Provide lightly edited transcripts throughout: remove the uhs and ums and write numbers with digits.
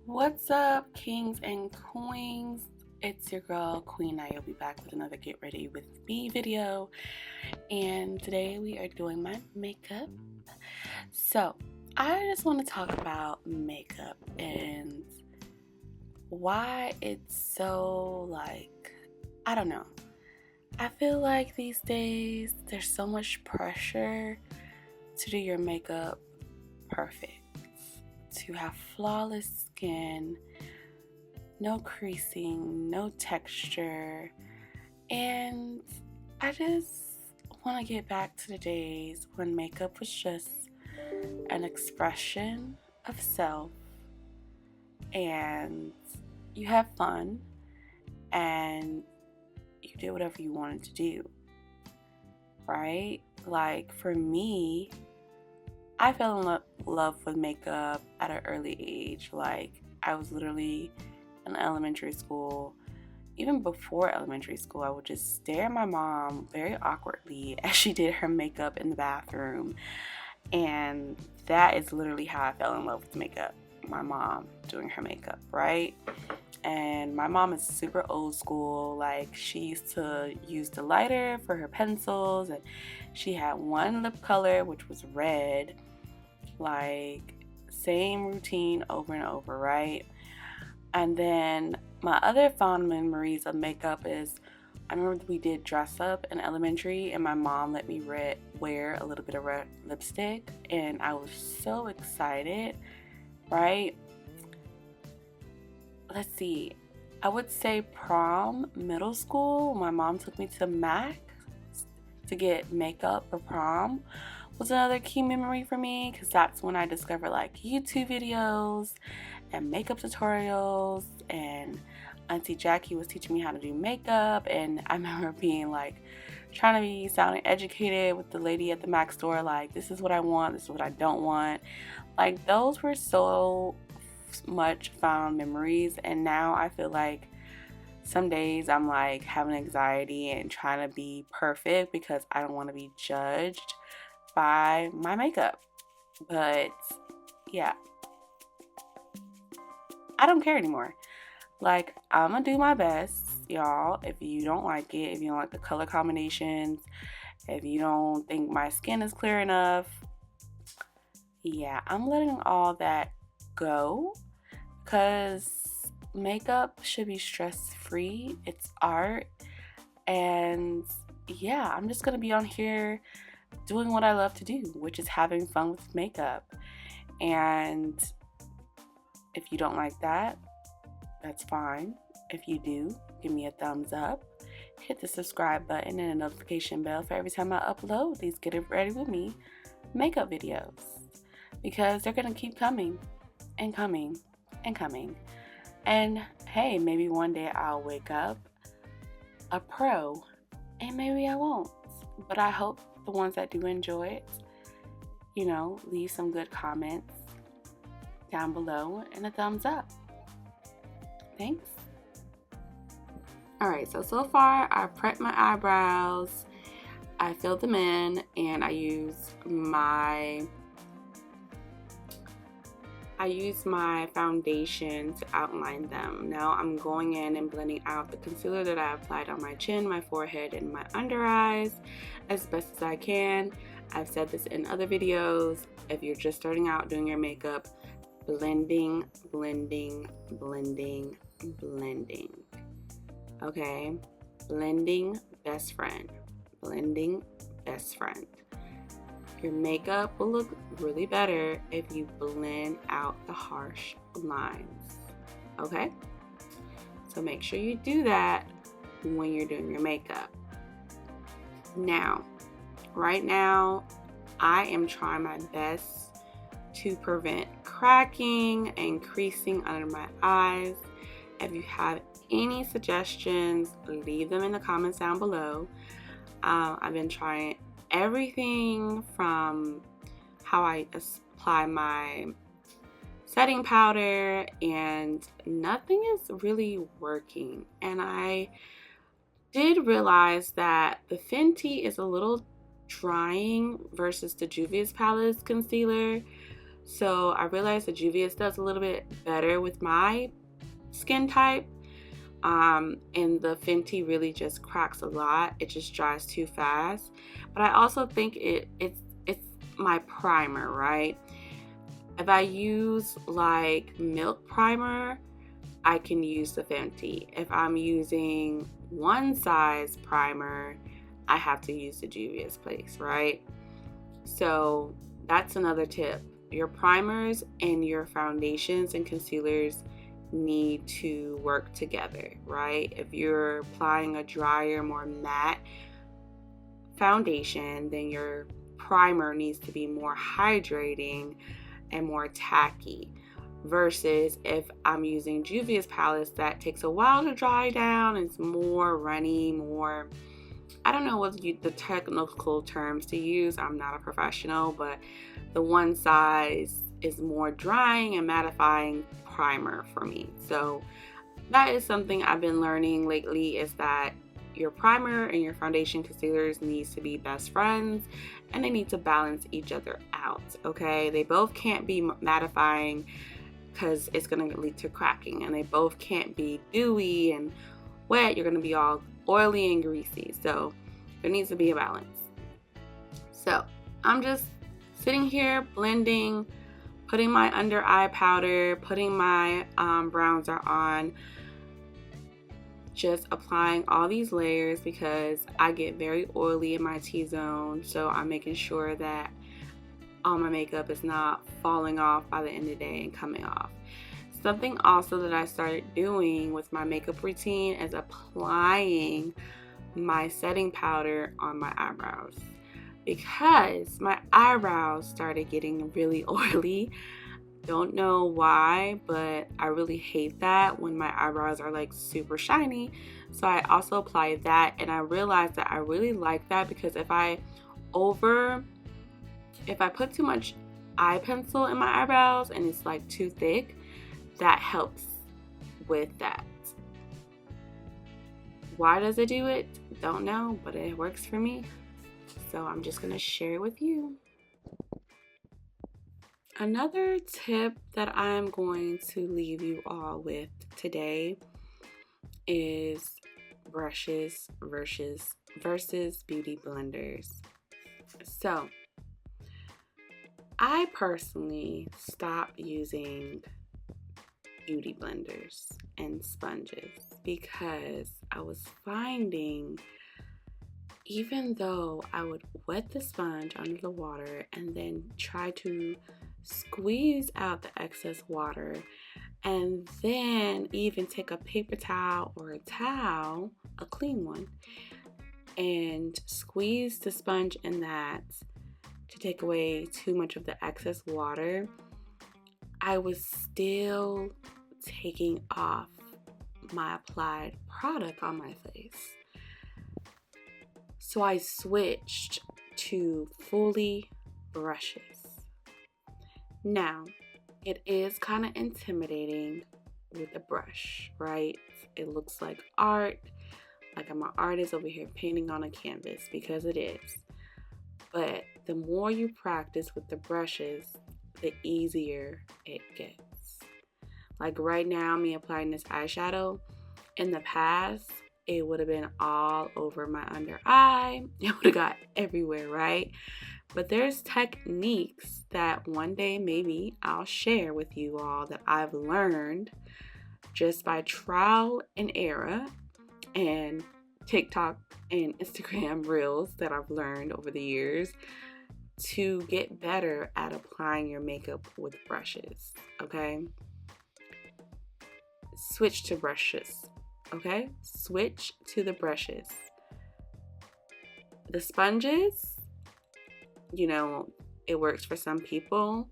What's up, kings and queens? It's your girl, QueeNyobee, back with another Get Ready With Me video. And today we are doing my makeup. So, I just want to talk about makeup and why it's so, I don't know. I feel like these days there's so much pressure to do your makeup perfect, to have flawless skin, no creasing, no texture, and I just want to get back to the days when makeup was just an expression of self and you have fun and you did whatever you wanted to do, right? Like for me, I fell in love with makeup at an early age. Like I was literally in elementary school. Even before elementary school, I would just stare at my mom very awkwardly as she did her makeup in the bathroom. And that is literally how I fell in love with makeup. My mom doing her makeup, right? And my mom is super old school. Like she used to use the lighter for her pencils, and she had one lip color, which was red. Like same routine over and over, right? And then my other fond memories of makeup is I remember we did dress up in elementary and my mom let me wear a little bit of red lipstick and I was so excited, right? Let's see. I would say prom, middle school. My mom took me to MAC to get makeup for prom was another key memory for me because that's when I discovered like YouTube videos and makeup tutorials, and Auntie Jackie was teaching me how to do makeup, and I remember being like trying to be sounding educated with the lady at the MAC store, like this is what I want, this is what I don't want. Like those were so much fond memories, and now I feel like some days I'm like having anxiety and trying to be perfect because I don't want to be judged by my makeup. But yeah, I don't care anymore. Like, I'm gonna do my best, y'all. If you don't like it, if you don't like the color combinations, if you don't think my skin is clear enough, yeah, I'm letting all that go because makeup should be stress free. It's art. And yeah, I'm just gonna be on here doing what I love to do, which is having fun with makeup. And if you don't like that, that's fine. If you do, give me a thumbs up. Hit the subscribe button and a notification bell for every time I upload these Get It Ready With Me makeup videos. Because they're going to keep coming and coming and coming. And hey, maybe one day I'll wake up a pro and maybe I won't. But I hope the ones that do enjoy it, leave some good comments down below and a thumbs up. Thanks. Alright, so far I've prepped my eyebrows, I filled them in, and I used my foundation to outline them. Now I'm going in and blending out the concealer that I applied on my chin, my forehead, and my under eyes as best as I can. I've said this in other videos. If you're just starting out doing your makeup, blending, blending, blending, blending. Okay? Blending, best friend. Blending, best friend. Your makeup will look really better if you blend out the harsh lines. Okay? So make sure you do that when you're doing your makeup. Now, right now, I am trying my best to prevent cracking and creasing under my eyes. If you have any suggestions, leave them in the comments down below. I've been trying everything from how I apply my setting powder and nothing is really working. And I did realize that the Fenty is a little drying versus the Juvia's Palace concealer. So I realized the Juvia's does a little bit better with my skin type. And the Fenty really just cracks a lot. It just dries too fast. But I also think it's my primer, right? If I use like milk primer, I can use the Fenty. If I'm using one size primer, I have to use the Juvia's Place, right? So that's another tip. Your primers and your foundations and concealers need to work together, right? If you're applying a drier, more matte foundation, then your primer needs to be more hydrating and more tacky. Versus if I'm using Juvia's palettes, that takes a while to dry down. It's more runny, more, I don't know what the technical terms to use. I'm not a professional, but the one size is more drying and mattifying primer for me. So that is something I've been learning lately, is that your primer and your foundation concealers needs to be best friends, and they need to balance each other out, okay? They both can't be mattifying because it's going to lead to cracking, and they both can't be dewy and wet. You're going to be all oily and greasy. So there needs to be a balance. So I'm just sitting here blending, putting my under eye powder, putting my bronzer on, just applying all these layers because I get very oily in my T-zone. So I'm making sure that all my makeup is not falling off by the end of the day and coming off. Something also that I started doing with my makeup routine is applying my setting powder on my eyebrows, because my eyebrows started getting really oily. Don't know why, but I really hate that when my eyebrows are like super shiny. So I also apply that, and I realized that I really like that because if I put too much eye pencil in my eyebrows and it's like too thick, that helps with that. Why does it do it? Don't know, but it works for me. So I'm just gonna share it with you. Another tip that I'm going to leave you all with today is brushes versus beauty blenders. So I personally stopped using beauty blenders and sponges because I was finding, even though I would wet the sponge under the water and then try to squeeze out the excess water, and then even take a paper towel or a towel, a clean one, and squeeze the sponge in that to take away too much of the excess water, I was still taking off my applied product on my face. So I switched to fully brushes. Now, it is kind of intimidating with a brush, right? It looks like art, like I'm an artist over here painting on a canvas, because it is. But the more you practice with the brushes, the easier it gets. Like right now, me applying this eyeshadow, in the past, it would have been all over my under eye. It would have got everywhere, right? But there's techniques that one day maybe I'll share with you all that I've learned just by trial and error and TikTok and Instagram reels that I've learned over the years to get better at applying your makeup with brushes, okay? Switch to brushes, okay? Switch to the brushes. The sponges, you know, it works for some people,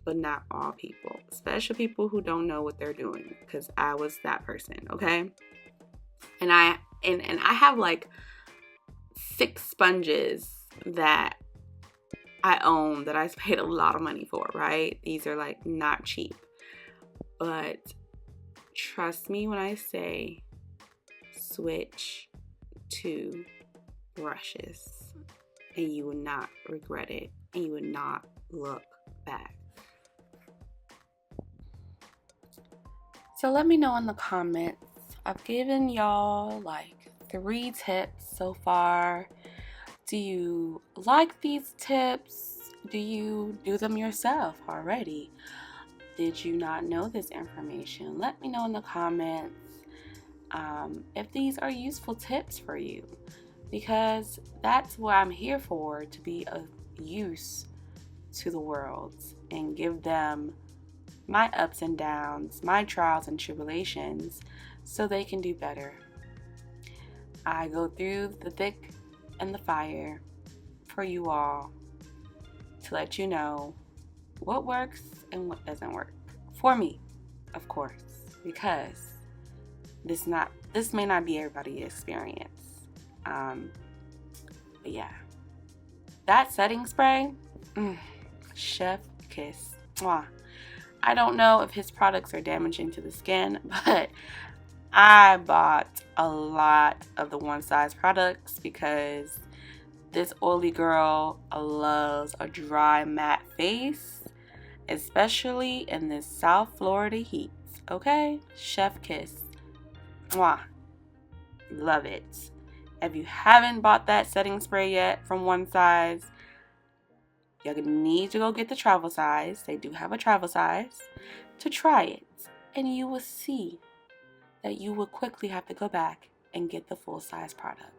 but not all people, especially people who don't know what they're doing, because I was that person, okay? And I have like 6 sponges that I own that I paid a lot of money for, right? These are like not cheap, but trust me when I say switch to brushes, and you will not regret it, and you will not look back. So let me know in the comments. I've given y'all like 3 tips so far. Do you like these tips? Do you do them yourself already? Did you not know this information? Let me know in the comments if these are useful tips for you, because that's what I'm here for, to be of use to the world and give them my ups and downs, my trials and tribulations, so they can do better. I go through the thick and the fire for you all to let you know what works and what doesn't work. For me, of course, because this may not be everybody's experience. But yeah, that setting spray, chef kiss. Mwah. I don't know if his products are damaging to the skin, but I bought a lot of the one size products because this oily girl loves a dry matte face, especially in this South Florida heat. Okay, chef kiss. Mwah. Love it. If you haven't bought that setting spray yet from One Size, you're gonna need to go get the travel size. They do have a travel size to try it, and you will see that you will quickly have to go back and get the full size product.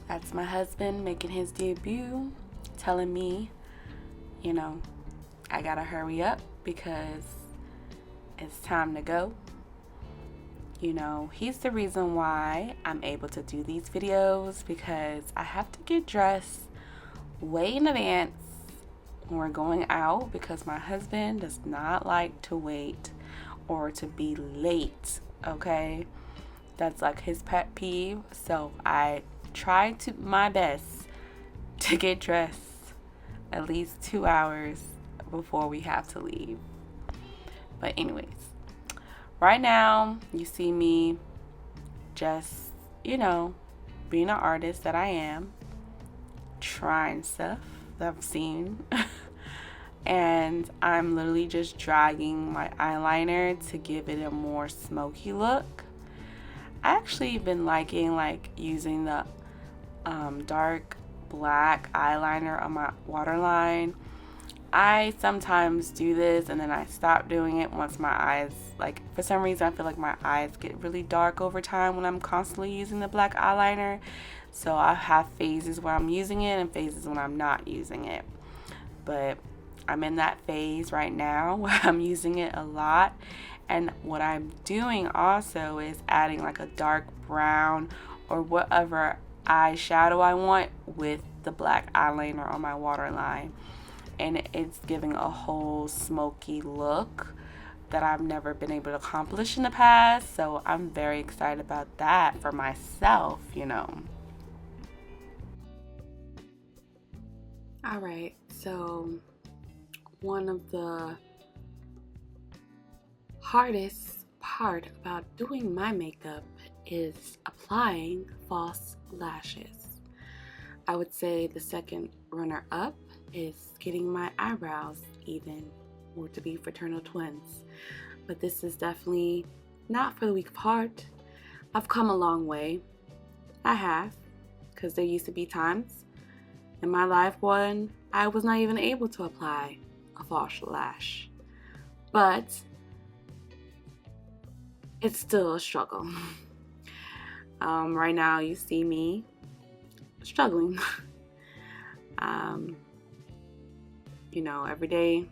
That's my husband making his debut, telling me, I gotta hurry up because it's time to go. He's the reason why I'm able to do these videos, because I have to get dressed way in advance when we're going out, because my husband does not like to wait or to be late. Okay, that's like his pet peeve. So I try to my best to get dressed at least 2 hours before we have to leave. But anyways, right now you see me just being an artist that I am, trying stuff that I've seen. And I'm literally just dragging my eyeliner to give it a more smoky look. I actually been liking using the dark black eyeliner on my waterline. I sometimes do this and then I stop doing it once my eyes, for some reason I feel like my eyes get really dark over time when I'm constantly using the black eyeliner. So I have phases where I'm using it and phases when I'm not using it. But I'm in that phase right now where I'm using it a lot. And what I'm doing also is adding a dark brown or whatever eyeshadow I want with the black eyeliner on my waterline. And it's giving a whole smoky look that I've never been able to accomplish in the past. So I'm very excited about that for myself, Alright, so one of the hardest part about doing my makeup is applying false lashes. I would say the second runner up is getting my eyebrows even, or to be fraternal twins. But this is definitely not for the weak of heart. I've come a long way. I have, because there used to be times in my life when I was not even able to apply a false lash. But it's still a struggle. Right now you see me struggling. Every day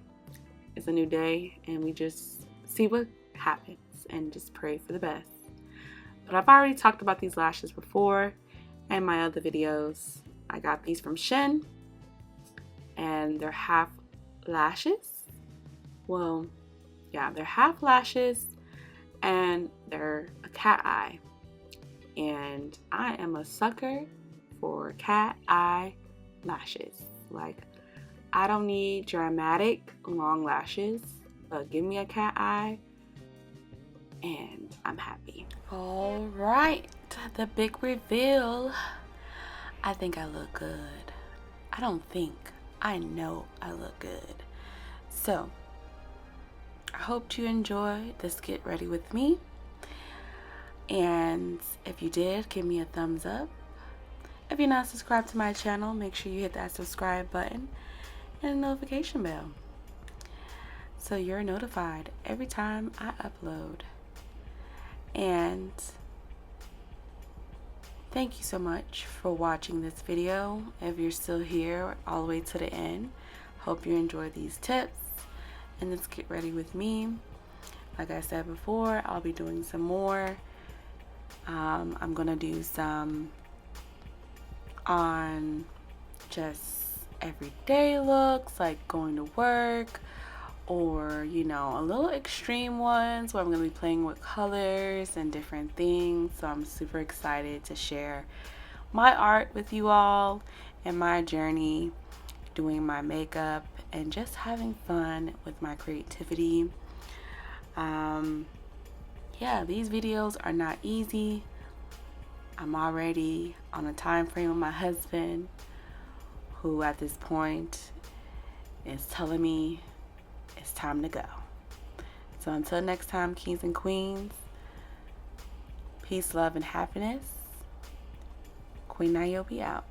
is a new day, and we just see what happens and just pray for the best. But I've already talked about these lashes before in my other videos. I got these from Shein, and they're half lashes. Well, yeah, they're half lashes, and they're a cat eye. And I am a sucker for cat eye lashes. I don't need dramatic long lashes, but give me a cat eye and I'm happy. All right, the big reveal. I think I look good. I know I look good. So I hope you enjoyed this Get Ready With Me. And if you did, give me a thumbs up. If you're not subscribed to my channel, make sure you hit that subscribe button and a notification bell so you're notified every time I upload. And thank you so much for watching this video. If you're still here all the way to the end, hope you enjoy these tips and let's get ready with me. Like I said before, I'll be doing some more. I'm gonna do some on just everyday looks, like going to work, or you know, a little extreme ones where I'm gonna be playing with colors and different things. So I'm super excited to share my art with you all and my journey doing my makeup and just having fun with my creativity. Yeah, these videos are not easy. I'm already on a time frame with my husband, who at this point is telling me it's time to go. So until next time, kings and queens, peace, love, and happiness. QueeNyobee out.